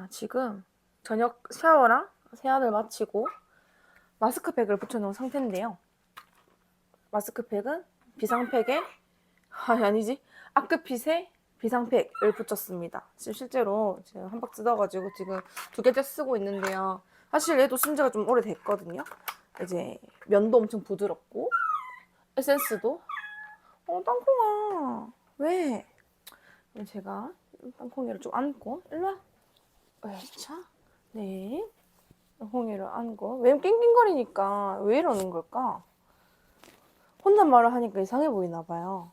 자, 지금 저녁 샤워랑 세안을 마치고 마스크팩을 붙여놓은 상태인데요. 마스크팩은 비상팩에 아니지, 아크핏의 비상팩을 붙였습니다. 지금 실제로 지금 한 박 뜯어가지고 지금 2개째 쓰고 있는데요. 사실 얘도 쓴 지가 좀 오래됐거든요. 이제 면도 엄청 부드럽고 에센스도 땅콩아 왜? 제가 땅콩이를 좀 안고 일로 와. 자, 네. 홍이를 안고 왜 낑낑거리니까 왜 이러는 걸까? 혼잣말을 하니까 이상해 보이나 봐요.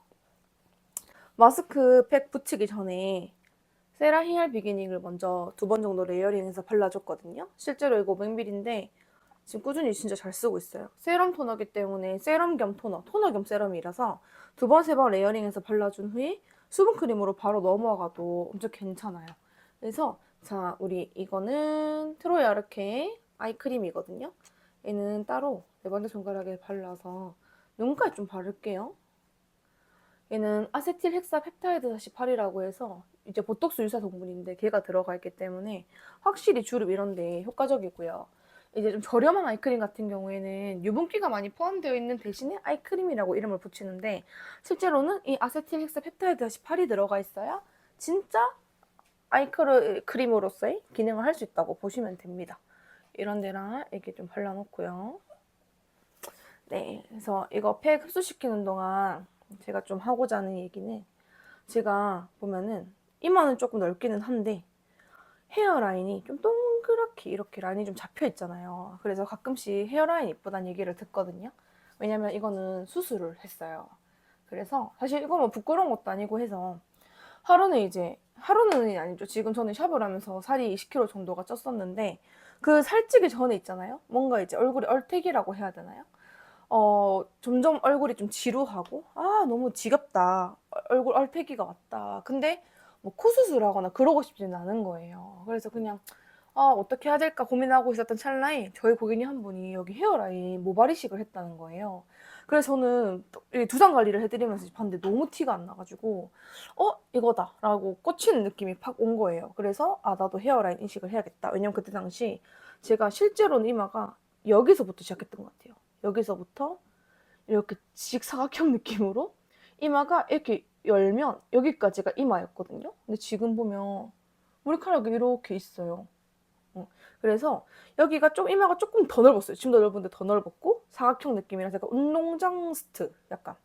마스크팩 붙이기 전에 세라히알 비기닝을 먼저 2번 정도 레이어링해서 발라줬거든요. 실제로 이거 500ml인데 지금 꾸준히 진짜 잘 쓰고 있어요. 세럼 토너기 때문에 세럼 겸 토너, 토너 겸 세럼이라서 2번, 3번 레이어링해서 발라준 후에 수분크림으로 바로 넘어가도 엄청 괜찮아요. 그래서 자, 우리 이거는 트로이 아르케 아이크림이거든요. 얘는 따로 4번째 손가락에 발라서 눈가에 좀 바를게요. 얘는 아세틸 헥사 펩타이드 48이라고 해서 이제 보톡스 유사 성분인데 걔가 들어가 있기 때문에 확실히 주름 이런 데 효과적이고요. 이제 좀 저렴한 아이크림 같은 경우에는 유분기가 많이 포함되어 있는 대신에 아이크림이라고 이름을 붙이는데 실제로는 이 아세틸 헥사 펩타이드 48이 들어가 있어야 진짜 아이크림으로서의 기능을 할 수 있다고 보시면 됩니다. 이런 데랑 이렇게 좀 발라놓고요. 네, 그래서 이거 팩 흡수시키는 동안 제가 좀 하고자 하는 얘기는, 제가 보면은 이마는 조금 넓기는 한데 헤어라인이 좀 동그랗게 이렇게 라인이 좀 잡혀 있잖아요. 그래서 가끔씩 헤어라인 이쁘다는 얘기를 듣거든요. 왜냐면 이거는 수술을 했어요. 그래서 사실 이거 뭐 부끄러운 것도 아니고 해서 하루는 아니죠. 지금 저는 샵을 하면서 살이 20kg 정도가 쪘었는데 그 살찌기 전에 있잖아요. 뭔가 이제 얼굴이 얼태기라고 해야 되나요? 점점 얼굴이 좀 지루하고, 너무 지겹다. 얼굴 얼태기가 왔다. 근데 뭐 코 수술하거나 그러고 싶지는 않은 거예요. 그래서 그냥, 어떻게 해야 될까 고민하고 있었던 찰나에 저희 고객님 한 분이 여기 헤어라인 모발 이식을 했다는 거예요. 그래서 저는 두상 관리를 해드리면서 봤는데 너무 티가 안 나가지고, 이거다. 라고 꽂히는 느낌이 팍 온 거예요. 그래서, 나도 헤어라인 이식을 해야겠다. 왜냐면 그때 당시 제가 실제로는 이마가 여기서부터 시작했던 것 같아요. 여기서부터 이렇게 직사각형 느낌으로 이마가 이렇게 열면 여기까지가 이마였거든요. 근데 지금 보면 머리카락이 이렇게 있어요. 그래서 여기가 좀 이마가 조금 더 넓었어요. 지금도 넓은데 더 넓었고 사각형 느낌이라서 약간 운동장 스트 약간.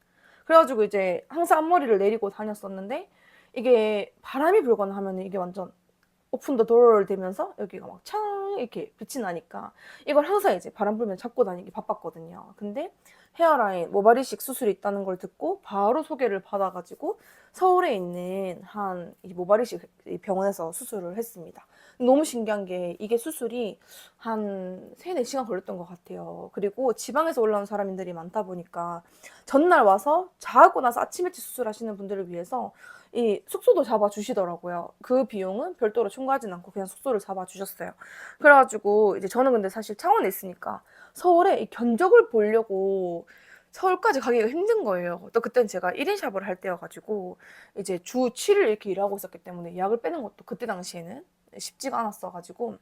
그래가지고 이제 항상 앞머리를 내리고 다녔었는데 이게 바람이 불거나 하면 이게 완전 오픈 더 도어를 되면서 여기가 막 창 이렇게 빛이 나니까 이걸 항상 이제 바람 불면 잡고 다니기 바빴거든요. 근데 헤어라인 모발 이식 수술이 있다는 걸 듣고 바로 소개를 받아가지고 서울에 있는 한 모발 이식 병원에서 수술을 했습니다. 너무 신기한 게 이게 수술이 한 3, 4시간 걸렸던 것 같아요. 그리고 지방에서 올라온 사람들이 많다 보니까 전날 와서 자고 나서 아침 일찍 수술하시는 분들을 위해서 이 숙소도 잡아주시더라고요. 그 비용은 별도로 첨가하진 않고 그냥 숙소를 잡아주셨어요. 그래가지고 이제 저는 근데 사실 창원에 있으니까 서울에 이 견적을 보려고 서울까지 가기가 힘든 거예요. 또 그때는 제가 1인 샵을 할 때여가지고 이제 주 7일 이렇게 일하고 있었기 때문에 약을 빼는 것도 그때 당시에는 쉽지가 않았어가지고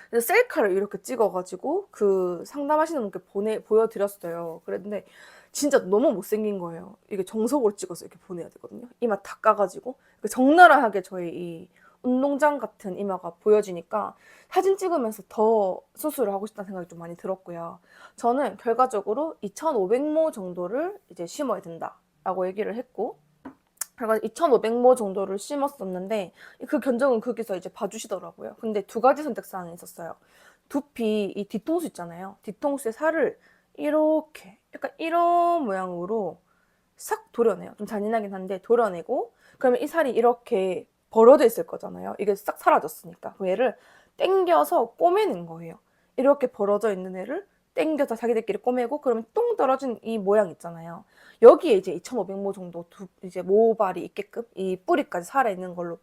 그래서 셀카를 이렇게 찍어가지고 그 상담하시는 분께 보여드렸어요. 그랬는데 진짜 너무 못생긴 거예요. 이게 정석으로 찍어서 이렇게 보내야 되거든요. 이마 다 까가지고 적나라하게 저희 이 운동장 같은 이마가 보여지니까 사진 찍으면서 더 수술을 하고 싶다는 생각이 좀 많이 들었고요. 저는 결과적으로 2,500모 정도를 이제 심어야 된다라고 얘기를 했고, 그래서 2,500모 정도를 심었었는데 그 견적은 거기서 이제 봐주시더라고요. 근데 2가지 선택사항이 있었어요. 두피 이 뒤통수 있잖아요. 뒤통수에 살을 이렇게 약간 이런 모양으로 싹 도려내요. 좀 잔인하긴 한데 도려내고, 그러면 이 살이 이렇게 벌어져 있을 거잖아요. 이게 싹 사라졌으니까. 그 얘를 당겨서 꼬매는 거예요. 이렇게 벌어져 있는 애를 당겨서 자기들끼리 꼬매고, 그러면 똥 떨어진 이 모양 있잖아요. 여기에 이제 2,500모 정도 이제 모발이 있게끔 이 뿌리까지 살아있는 걸로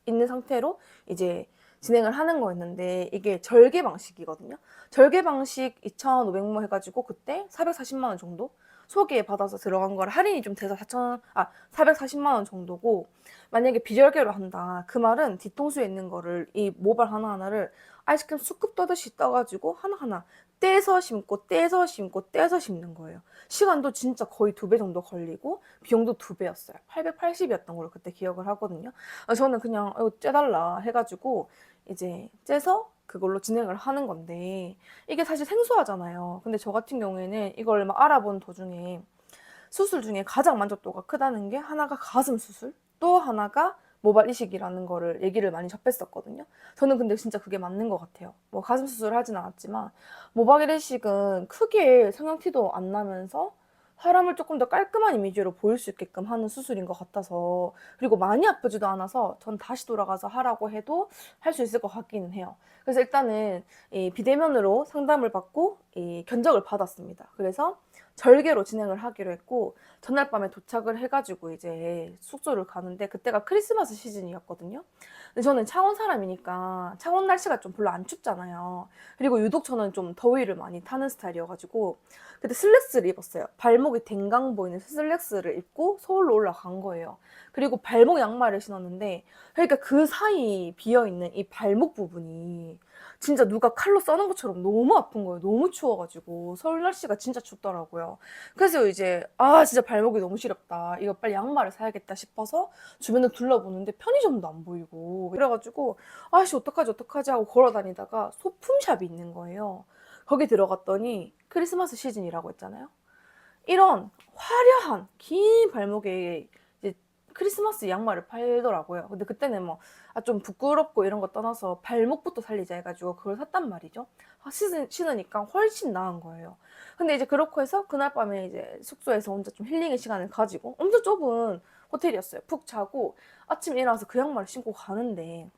있는 상태로 이제 진행을 하는 거였는데, 이게 절개 방식이거든요. 절개 방식 2,500모 해가지고 그때 440만 원 정도 소개 받아서 들어간 거라 할인이 좀 돼서 440만 원 정도고, 만약에 비절개로 한다. 그 말은 뒤통수에 있는 거를, 이 모발 하나하나를 아이스크림 스쿱 떠듯이 떠가지고 하나하나 떼서 심고 떼서 심고 떼서 심는 거예요. 시간도 진짜 거의 2배 정도 걸리고 비용도 2배였어요. 880이었던 걸로 그때 기억을 하거든요. 저는 그냥 째달라 해가지고 이제 째서 그걸로 진행을 하는 건데, 이게 사실 생소하잖아요. 근데 저 같은 경우에는 이걸 막 알아본 도중에 수술 중에 가장 만족도가 크다는 게 하나가 가슴 수술, 또 하나가 모발 이식이라는 거를 얘기를 많이 접했었거든요. 저는 근데 진짜 그게 맞는 것 같아요. 뭐 가슴 수술을 하진 않았지만 모발 이식은 크게 성형티도 안 나면서 사람을 조금 더 깔끔한 이미지로 보일 수 있게끔 하는 수술인 것 같아서, 그리고 많이 아프지도 않아서 전 다시 돌아가서 하라고 해도 할 수 있을 것 같기는 해요. 그래서 일단은 이 비대면으로 상담을 받고 이 견적을 받았습니다. 그래서 절개로 진행을 하기로 했고, 전날 밤에 도착을 해가지고 이제 숙소를 가는데, 그때가 크리스마스 시즌이었거든요. 근데 저는 창원 사람이니까 창원 날씨가 좀 별로 안 춥잖아요. 그리고 유독 저는 좀 더위를 많이 타는 스타일이어가지고 그때 슬랙스를 입었어요. 발목이 댕강 보이는 슬랙스를 입고 서울로 올라간 거예요. 그리고 발목 양말을 신었는데, 그러니까 그 사이 비어있는 이 발목 부분이 진짜 누가 칼로 써는 것처럼 너무 아픈 거예요. 너무 추워가지고. 서울 날씨가 진짜 춥더라고요. 그래서 이제 진짜 발목이 너무 시렵다, 이거 빨리 양말을 사야겠다 싶어서 주변을 둘러보는데 편의점도 안 보이고, 그래가지고 아씨 어떡하지 하고 걸어 다니다가 소품샵이 있는 거예요. 거기 들어갔더니 크리스마스 시즌이라고 했잖아요. 이런 화려한 긴 발목에 이제 크리스마스 양말을 팔더라고요. 근데 그때는 뭐 좀 부끄럽고 이런 거 떠나서 발목부터 살리자 해가지고 그걸 샀단 말이죠. 신으니까 훨씬 나은 거예요. 근데 이제 그렇고 해서 그날 밤에 이제 숙소에서 혼자 좀 힐링의 시간을 가지고, 엄청 좁은 호텔이었어요. 푹 자고 아침에 일어나서 그 양말을 신고 가는데,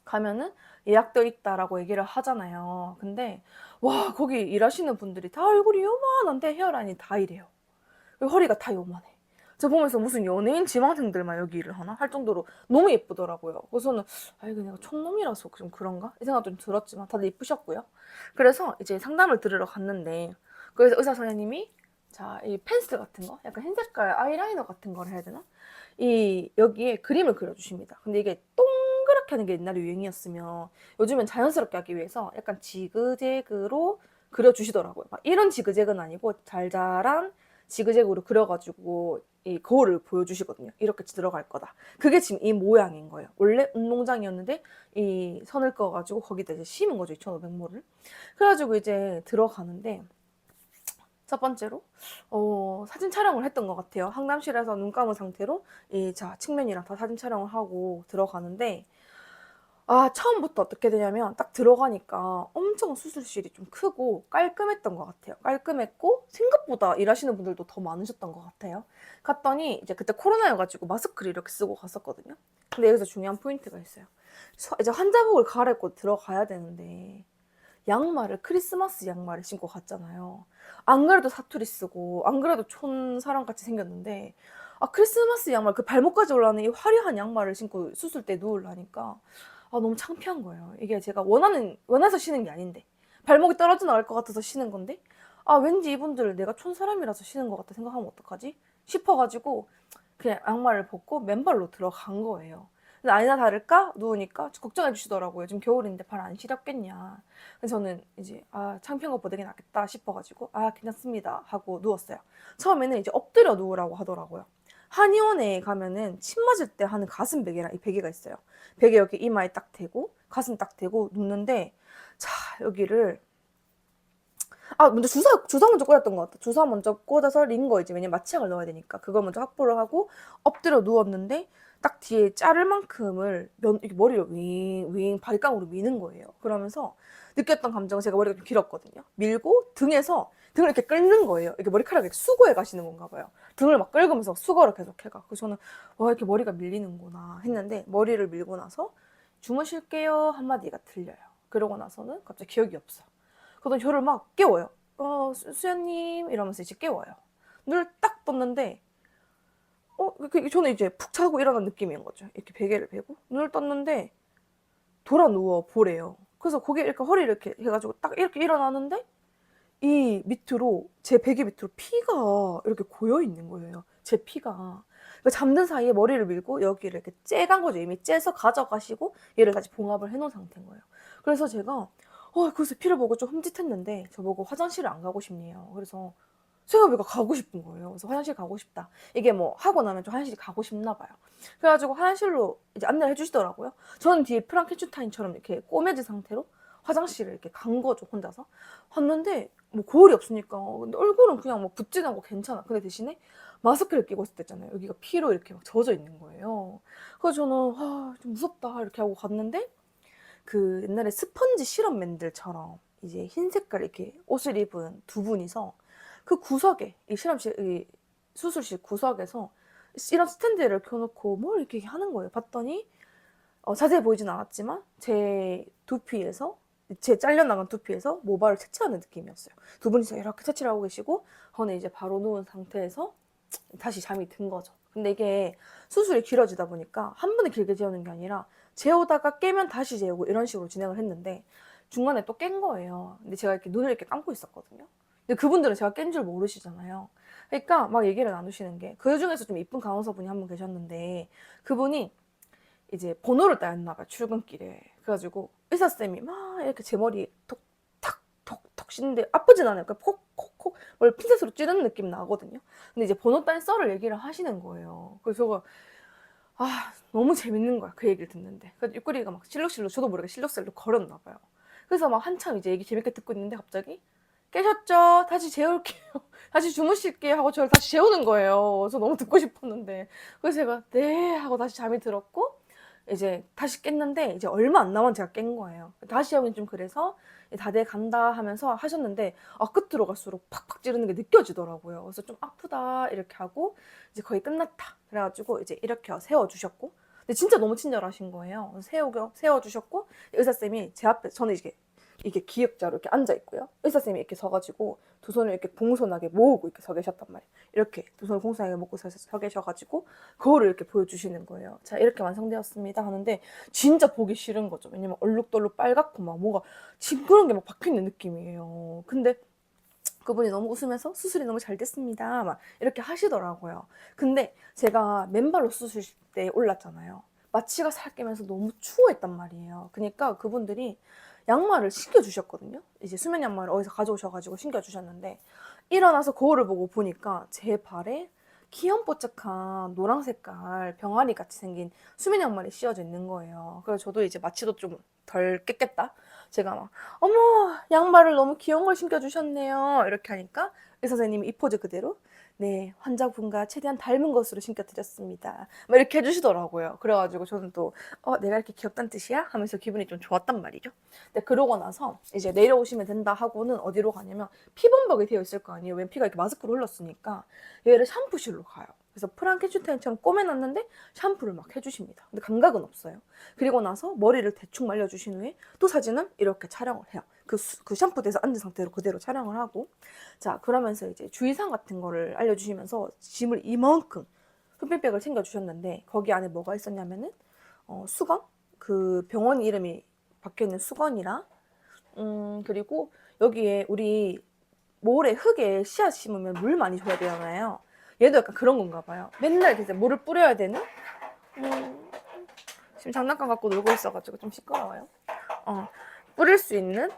가면은 예약돼 있다라고 얘기를 하잖아요. 근데 와, 거기 일하시는 분들이 다 얼굴이 요만한데 헤어라인이 다 이래요. 그리고 허리가 다 요만해. 저 보면서 무슨 연예인 지망생들만 여기 일을 하나 할 정도로 너무 예쁘더라고요. 그래서는 이거 내가 촌놈이라서 좀 그런가 이 생각도 좀 들었지만 다들 예쁘셨고요. 그래서 이제 상담을 들으러 갔는데, 그래서 의사 선생님이 자, 이 펜슬 같은 거, 약간 흰 색깔 아이라이너 같은 걸 해야 되나? 이 여기에 그림을 그려주십니다. 근데 이게 동그랗게 하는 게 옛날에 유행이었으면 요즘엔 자연스럽게 하기 위해서 약간 지그재그로 그려주시더라고요. 막 이런 지그재그는 아니고 잘잘한 지그재그로 그려가지고 이 거울을 보여주시거든요. 이렇게 들어갈 거다. 그게 지금 이 모양인 거예요. 원래 운동장이었는데 이 선을 그어가지고 거기다 이제 심은 거죠. 2,500모를. 그래가지고 이제 들어가는데, 첫 번째로 사진 촬영을 했던 것 같아요. 항담실에서 눈 감은 상태로 측면이랑 다 사진 촬영을 하고 들어가는데, 처음부터 어떻게 되냐면 딱 들어가니까 엄청 수술실이 좀 크고 깔끔했던 것 같아요. 깔끔했고 생각보다 일하시는 분들도 더 많으셨던 것 같아요. 갔더니 이제 그때 코로나여가지고 마스크를 이렇게 쓰고 갔었거든요. 근데 여기서 중요한 포인트가 있어요. 이제 환자복을 갈아입고 들어가야 되는데 양말을 크리스마스 양말을 신고 갔잖아요. 안 그래도 사투리 쓰고 안 그래도 촌 사람같이 생겼는데, 크리스마스 양말, 그 발목까지 올라가는 이 화려한 양말을 신고 수술대 누우려니까 너무 창피한 거예요. 이게 제가 원해서 신은 게 아닌데 발목이 떨어져 나갈 것 같아서 신은 건데, 왠지 이분들 내가 촌 사람이라서 신은 것 같다 생각하면 어떡하지 싶어가지고 그냥 양말을 벗고 맨발로 들어간 거예요. 근데 아니나 다를까 누우니까 걱정해 주시더라고요. 지금 겨울인데 발 안 시렵겠냐. 그래서 저는 이제 창피한 것보다 이게 낫겠다 싶어가지고 괜찮습니다 하고 누웠어요. 처음에는 이제 엎드려 누우라고 하더라고요. 한의원에 가면은 침 맞을 때 하는 가슴 베개랑 이 베개가 있어요. 베개 여기 이마에 딱 대고 가슴 딱 대고 눕는데, 자, 여기를 먼저 주사 먼저 꽂았던 것 같아. 주사 먼저 꽂아서 링거이지. 왜냐면 마취약을 넣어야 되니까. 그걸 먼저 확보를 하고 엎드려 누웠는데, 딱 뒤에 자를 만큼을 이렇게 머리를 윙 바리깡으로 미는 거예요. 그러면서 느꼈던 감정은, 제가 머리가 좀 길었거든요. 밀고 등을 이렇게 끓는 거예요. 이렇게 머리카락을 수거해 가시는 건가 봐요. 등을 막 긁으면서 수거를 계속 해가. 그래서 저는 와, 이렇게 머리가 밀리는구나 했는데, 머리를 밀고 나서 주무실게요 한마디가 들려요. 그러고 나서는 갑자기 기억이 없어. 그러더니 저를 막 깨워요. 수연님 이러면서 이제 깨워요. 눈을 딱 떴는데 저는 이제 푹 자고 일어난 느낌인 거죠. 이렇게 베개를 베고 눈을 떴는데 돌아 누워 보래요. 그래서 고개 이렇게 허리 이렇게 해가지고 딱 이렇게 일어나는데 이 밑으로, 제 베개 밑으로 피가 이렇게 고여 있는 거예요. 제 피가. 그러니까 잠든 사이에 머리를 밀고 여기를 이렇게 째간 거죠. 이미 째서 가져가시고 얘를 다시 봉합을 해놓은 상태인 거예요. 그래서 제가 그래서 피를 보고 좀 흠칫했는데 저보고 화장실을 안 가고 싶네요. 그래서 생각해보니까 가고 싶은 거예요. 그래서 화장실 가고 싶다. 이게 뭐 하고 나면 좀 화장실이 가고 싶나 봐요. 그래가지고 화장실로 이제 안내를 해주시더라고요. 저는 뒤에 프랑켄슈타인처럼 이렇게 꼬매진 상태로 화장실을 이렇게 간 거죠, 혼자서. 갔는데 뭐 거울이 없으니까. 근데 얼굴은 그냥 뭐 붓지도 않고 괜찮아. 근데 대신에 마스크를 끼고 있을 때 있잖아요. 여기가 피로 이렇게 막 젖어 있는 거예요. 그래서 저는 좀 무섭다 이렇게 하고 갔는데, 그 옛날에 스펀지 실험맨들처럼 이제 흰 색깔 이렇게 옷을 입은 두 분이서 그 구석에, 이 실험실, 이 수술실 구석에서 이런 스탠드를 켜놓고 뭘 이렇게 하는 거예요. 봤더니 자세히 보이진 않았지만 제 두피에서, 제 잘려나간 두피에서 모발을 채취하는 느낌이었어요. 두 분이서 이렇게 채취를 하고 계시고 저는 이제 바로 누운 상태에서 다시 잠이 든 거죠. 근데 이게 수술이 길어지다 보니까 한 번에 길게 재우는 게 아니라 재우다가 깨면 다시 재우고 이런 식으로 진행을 했는데 중간에 또 깬 거예요. 근데 제가 이렇게 눈을 이렇게 감고 있었거든요. 근데 그분들은 제가 깬 줄 모르시잖아요. 그러니까 막 얘기를 나누시는 게, 그 중에서 좀 이쁜 간호사분이 한 분 계셨는데 그분이 이제 번호를 따였나 봐요, 출근길에. 그래가지고 의사쌤이 막 이렇게 제 머리 톡탁 톡톡 씻는데 아프진 않아요. 그러니까 콕콕콕 뭘 핀셋으로 찌르는 느낌 나거든요. 근데 이제 번호 따인 썰을 얘기를 하시는 거예요. 그래서 제가 너무 재밌는 거야, 그 얘기를 듣는데. 그래서 옆구리가 막 실룩실룩, 저도 모르게 실룩실룩 거렸나 봐요. 그래서 막 한참 이제 얘기 재밌게 듣고 있는데 갑자기 깨셨죠? 다시 재울게요. 다시 주무실게요 하고 저를 다시 재우는 거예요. 그래서 너무 듣고 싶었는데. 그래서 제가 네 하고 다시 잠이 들었고 이제 다시 깼는데 이제 얼마 안 남은 제가 깬 거예요. 다시 하긴 좀 그래서 다 돼 간다 하면서 하셨는데 끝으로 갈수록 팍팍 찌르는 게 느껴지더라고요. 그래서 좀 아프다 이렇게 하고 이제 거의 끝났다. 그래가지고 이제 이렇게 세워주셨고, 근데 진짜 너무 친절하신 거예요. 세워주셨고 의사쌤이 제 앞에, 저는 이게 기역자로 이렇게 앉아 있고요. 의사쌤이 이렇게 서가지고 두 손을 이렇게 공손하게 모으고 이렇게 서 계셨단 말이에요. 이렇게 두 손을 공손하게 모고 서 계셔가지고 거울을 이렇게 보여주시는 거예요. 자, 이렇게 완성되었습니다 하는데 진짜 보기 싫은 거죠. 왜냐면 얼룩덜룩 빨갛고 막 뭔가 징그러운 게 막 박혀있는 느낌이에요. 근데 그분이 너무 웃으면서 수술이 너무 잘 됐습니다 막 이렇게 하시더라고요. 근데 제가 맨발로 수술 때 올랐잖아요. 마취가 살 깨면서 너무 추워했단 말이에요. 그러니까 그분들이 양말을 신겨주셨거든요. 이제 수면 양말을 어디서 가져오셔가지고 신겨주셨는데 일어나서 거울을 보고 보니까 제 발에 귀염뽀짝한 노란 색깔 병아리 같이 생긴 수면 양말이 씌워져 있는 거예요. 그래서 저도 이제 마취도 좀 덜 깼겠다. 제가 막 어머 양말을 너무 귀여운 걸 신겨주셨네요 이렇게 하니까 의사 선생님이 이 포즈 그대로 네 환자분과 최대한 닮은 것으로 신겨드렸습니다 막 이렇게 해주시더라고요. 그래가지고 저는 또 내가 이렇게 귀엽단 뜻이야? 하면서 기분이 좀 좋았단 말이죠. 근데 그러고 나서 이제 내려오시면 된다 하고는 어디로 가냐면 피범벅이 되어 있을 거 아니에요. 웬 피가 이렇게 마스크로 흘렀으니까 얘를 샴푸실로 가요. 그래서 프랑켄슈타인처럼 꼬매놨는데 샴푸를 막 해주십니다. 근데 감각은 없어요. 그리고 나서 머리를 대충 말려주신 후에 또 사진을 이렇게 촬영을 해요. 그 샴푸대에서 앉은 상태로 그대로 촬영을 하고, 자 그러면서 이제 주의사항 같은 거를 알려주시면서 짐을 이만큼 흡입백을 챙겨주셨는데 거기 안에 뭐가 있었냐면은 수건, 그 병원 이름이 박혀있는 수건이랑 그리고 여기에 우리 모래 흙에 씨앗 심으면 물 많이 줘야 되잖아요. 얘도 약간 그런 건가 봐요. 맨날 이제 물을 뿌려야 되는. 지금 장난감 갖고 놀고 있어가지고 좀 시끄러워요. 뿌릴 수 있는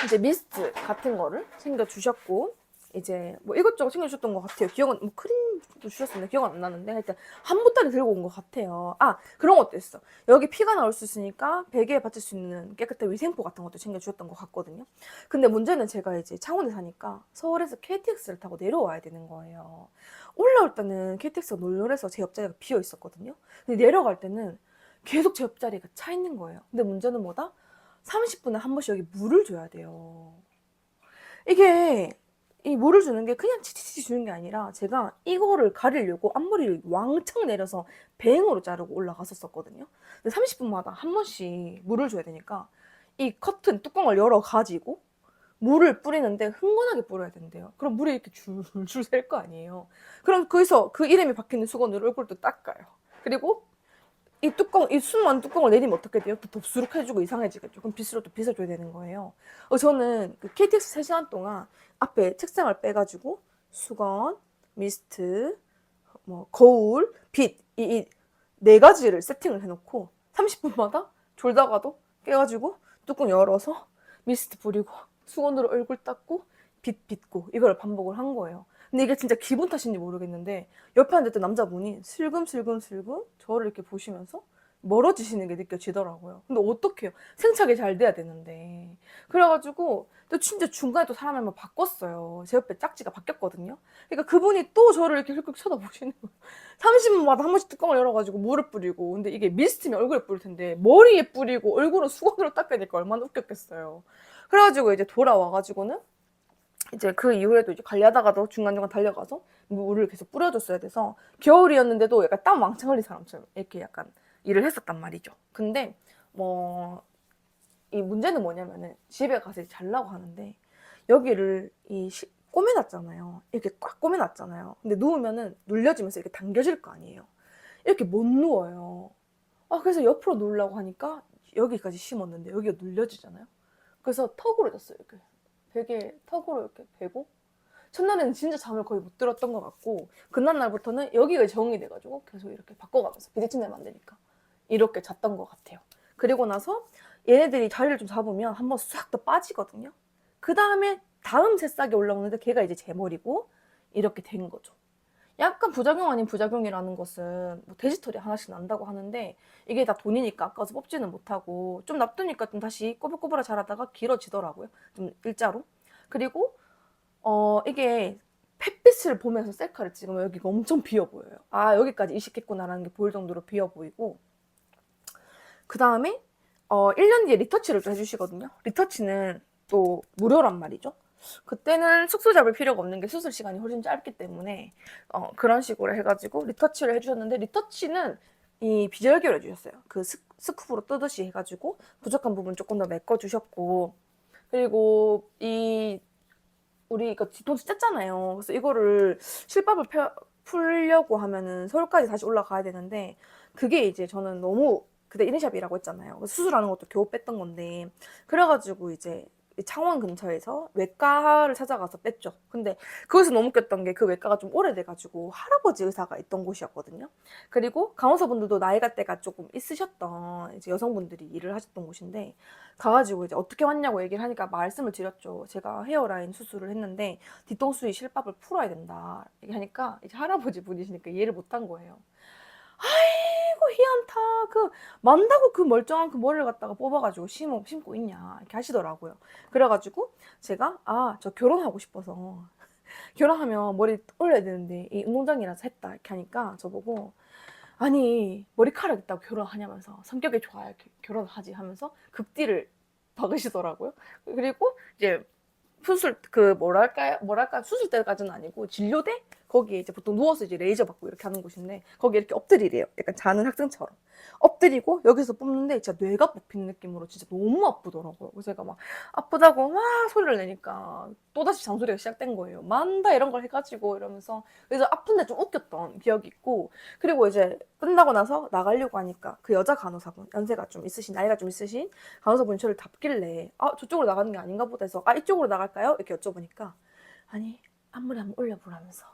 이제 미스트 같은 거를 챙겨주셨고, 이제 뭐 이것저것 챙겨주셨던 것 같아요. 기억은 뭐 크림도 주셨었는데 기억은 안 나는데 하여튼 한 보따리 들고 온 것 같아요. 그런 것도 있어. 여기 피가 나올 수 있으니까 베개에 받칠 수 있는 깨끗한 위생포 같은 것도 챙겨주셨던 것 같거든요. 근데 문제는 제가 이제 창원에 사니까 서울에서 KTX를 타고 내려와야 되는 거예요. 올라올 때는 KTX가 널널해서 제 옆자리가 비어 있었거든요. 근데 내려갈 때는 계속 제 옆자리가 차 있는 거예요. 근데 문제는 뭐다? 30분에 한 번씩 여기 물을 줘야 돼요. 이게 이 물을 주는 게 그냥 치치치 주는 게 아니라 제가 이거를 가리려고 앞머리를 왕창 내려서 배행으로 자르고 올라갔었거든요. 근데 30분마다 한 번씩 물을 줘야 되니까 이 커튼 뚜껑을 열어가지고 물을 뿌리는데 흥건하게 뿌려야 된대요. 그럼 물이 이렇게 줄줄 셀 거 아니에요. 그럼 거기서 그 이름이 박혀있는 수건으로 얼굴도 닦아요. 그리고 이 뚜껑, 이 수만 뚜껑을 내리면 어떻게 돼요? 또 덥수룩해지고 이상해지겠죠. 그럼 빗으로 또 빗어줘야 되는 거예요. 저는 그 KTX 3시간 동안 앞에 책상을 빼가지고 수건, 미스트, 뭐 거울, 빗, 이 네 가지를 세팅을 해놓고 30분마다 졸다가도 깨가지고 뚜껑 열어서 미스트 뿌리고 수건으로 얼굴 닦고 빗 빗고 이걸 반복을 한 거예요. 근데 이게 진짜 기분 탓인지 모르겠는데 옆에 앉았던 남자분이 슬금슬금슬금 저를 이렇게 보시면서 멀어지시는 게 느껴지더라고요. 근데 어떡해요. 생착이 잘 돼야 되는데. 그래가지고 또 진짜 중간에 또 사람을 막 바꿨어요. 제 옆에 짝지가 바뀌었거든요. 그러니까 그분이 또 저를 이렇게 힐끗 쳐다보시는 거예요. 30분마다 한 번씩 뚜껑을 열어가지고 물을 뿌리고. 근데 이게 미스트면 얼굴에 뿌릴 텐데 머리에 뿌리고 얼굴은 수건으로 닦으니까 얼마나 웃겼겠어요. 그래가지고 이제 돌아와가지고는 이제 그 이후에도 이제 관리하다가도 중간중간 달려가서 물을 계속 뿌려줬어야 돼서 겨울이었는데도 약간 땀 왕창 흘린 사람처럼 이렇게 약간 일을 했었단 말이죠. 근데 뭐 이 문제는 뭐냐면은 집에 가서 자려고 하는데 여기를 꼬매놨잖아요. 이렇게 꽉 꼬매놨잖아요. 근데 누우면은 눌려지면서 이렇게 당겨질 거 아니에요. 이렇게 못 누워요. 그래서 옆으로 누우려고 하니까 여기까지 심었는데 여기가 눌려지잖아요. 그래서 턱으로 잤어요. 이렇게 베개 턱으로 이렇게 베고 첫날에는 진짜 잠을 거의 못 들었던 것 같고 그날 날부터는 여기가 정이 돼가지고 계속 이렇게 바꿔가면서 비대칭되면 안 되니까 이렇게 잤던 것 같아요. 그리고 나서 얘네들이 자리를 좀 잡으면 한번 싹 더 빠지거든요. 그 다음에 다음 새싹이 올라오는데 걔가 이제 제 머리고 이렇게 된 거죠. 약간 부작용 아닌 부작용이라는 것은 뭐 돼지털이 하나씩 난다고 하는데 이게 다 돈이니까 아까워서 뽑지는 못하고 좀 놔두니까 좀 다시 꼬불꼬불하 자라다가 길어지더라고요. 좀 일자로. 그리고 이게 햇빛을 보면서 셀카를 찍으면 여기가 엄청 비어 보여요. 여기까지 이식했구나라는 게 보일 정도로 비어 보이고 그 다음에 1년 뒤에 리터치를 또 해주시거든요. 리터치는 또 무료란 말이죠. 그때는 숙소 잡을 필요가 없는 게 수술 시간이 훨씬 짧기 때문에 그런 식으로 해가지고 리터치를 해주셨는데 리터치는 이 비절개를 해주셨어요. 그 스쿱으로 뜨듯이 해가지고 부족한 부분 조금 더 메꿔주셨고 그리고 우리 이거 뒤통수 쪘잖아요. 그래서 이거를 실밥을 풀려고 하면은 서울까지 다시 올라가야 되는데 그게 이제 저는 너무 그때 이니샵이라고 했잖아요. 수술하는 것도 겨우 뺐던 건데 그래가지고 이제 창원 근처에서 외과를 찾아가서 뺐죠. 근데 거기서 너무 웃겼던 게 그 외과가 좀 오래돼가지고 할아버지 의사가 있던 곳이었거든요. 그리고 간호사분들도 나이가 때가 조금 있으셨던 이제 여성분들이 일을 하셨던 곳인데 가가지고 이제 어떻게 왔냐고 얘기를 하니까 말씀을 드렸죠. 제가 헤어라인 수술을 했는데 뒤통수에 실밥을 풀어야 된다 얘기하니까 이제 할아버지 분이시니까 이해를 못한 거예요. 아이고 희한타 만다고 그 멀쩡한 그 머리를 갖다가 뽑아가지고 심고 있냐 이렇게 하시더라고요. 그래가지고 제가 저 결혼하고 싶어서 결혼하면 머리 올려야 되는데 이 운동장이라서 했다 이렇게 하니까 저보고 아니 머리카락 있다고 결혼하냐면서 성격이 좋아야 결혼하지 하면서 급디를 박으시더라고요. 그리고 이제 수술 뭐랄까 수술 때까지는 아니고 진료대 거기에 이제 보통 누워서 이제 레이저 받고 이렇게 하는 곳인데 거기 이렇게 엎드리래요. 약간 자는 학생처럼 엎드리고 여기서 뽑는데 진짜 뇌가 뽑히는 느낌으로 진짜 너무 아프더라고요. 그래서 제가 막 아프다고 막 소리를 내니까 또다시 잔소리가 시작된 거예요. 만다 이런 걸 해가지고 이러면서 그래서 아픈데 좀 웃겼던 기억이 있고 그리고 이제 끝나고 나서 나가려고 하니까 그 여자 간호사분 연세가 좀 있으신 나이가 좀 있으신 간호사분이 저를 답길래 저쪽으로 나가는 게 아닌가 보다 해서 이쪽으로 나갈까요? 이렇게 여쭤보니까 아니 앞머리 한번 올려보라면서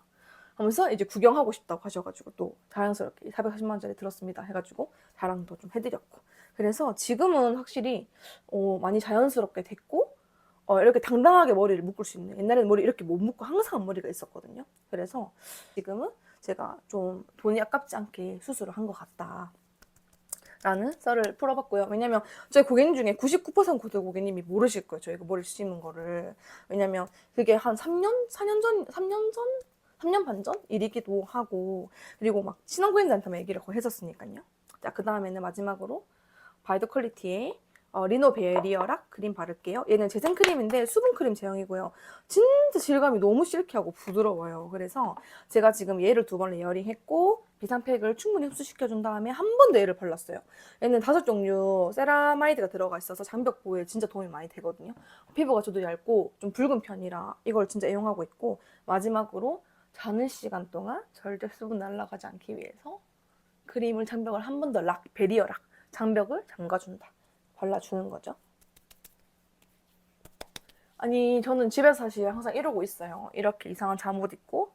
하면서 이제 구경하고 싶다고 하셔가지고 또 자연스럽게 440만 원짜리 들었습니다 해가지고 자랑도 좀 해드렸고 그래서 지금은 확실히 많이 자연스럽게 됐고 이렇게 당당하게 머리를 묶을 수 있는 옛날에는 머리 이렇게 못 묶고 항상 앞머리가 있었거든요. 그래서 지금은 제가 좀 돈이 아깝지 않게 수술을 한 것 같다 라는 썰을 풀어봤고요. 왜냐면 저희 고객님 중에 99% 고객님이 모르실 거예요. 저희가 머리 심은 거를. 왜냐면 그게 한 3년? 4년 전? 3년 전? 3년 반 전? 일이기도 하고 그리고 막 친한 고객님들한테만 얘기를 거의 했었으니까요. 자, 그 다음에는 마지막으로 바이더 퀄리티의 리노 베리어락 크림 바를게요. 얘는 재생크림인데 수분크림 제형이고요. 진짜 질감이 너무 실키하고 부드러워요. 그래서 제가 지금 얘를 2번 레이어링 했고 비상팩을 충분히 흡수시켜준 다음에 한 번 더 얘를 발랐어요. 얘는 5종류 세라마이드가 들어가 있어서 장벽 보호에 진짜 도움이 많이 되거든요. 피부가 저도 얇고 좀 붉은 편이라 이걸 진짜 애용하고 있고 마지막으로 자는 시간 동안 절대 수분 날아가지 않기 위해서 크림을 장벽을 한 번 더 베리어락 장벽을 잠가준다. 발라주는 거죠. 아니 저는 집에서 사실 항상 이러고 있어요. 이렇게 이상한 잠옷 입고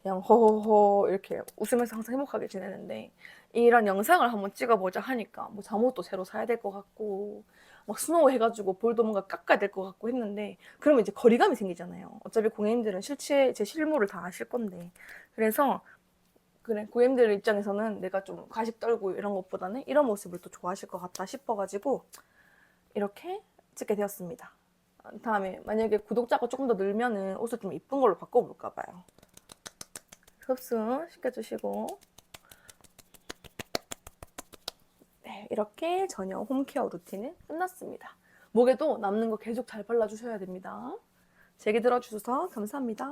그냥 허허허 이렇게 웃으면서 항상 행복하게 지내는데 이런 영상을 한번 찍어보자 하니까 뭐 잠옷도 새로 사야 될 것 같고 막 스노우 해가지고 볼도 뭔가 깎아야 될 것 같고 했는데 그러면 이제 거리감이 생기잖아요. 어차피 고객님들은 실제 제 실물을 다 아실 건데 그래서 그래 고객님들 입장에서는 내가 좀 가식 떨고 이런 것보다는 이런 모습을 또 좋아하실 것 같다 싶어가지고 이렇게 찍게 되었습니다. 다음에 만약에 구독자가 조금 더 늘면은 옷을 좀 이쁜 걸로 바꿔볼까 봐요. 흡수 시켜주시고 네, 이렇게 저녁 홈케어 루틴은 끝났습니다. 목에도 남는 거 계속 잘 발라주셔야 됩니다. 제 얘기 들어주셔서 감사합니다.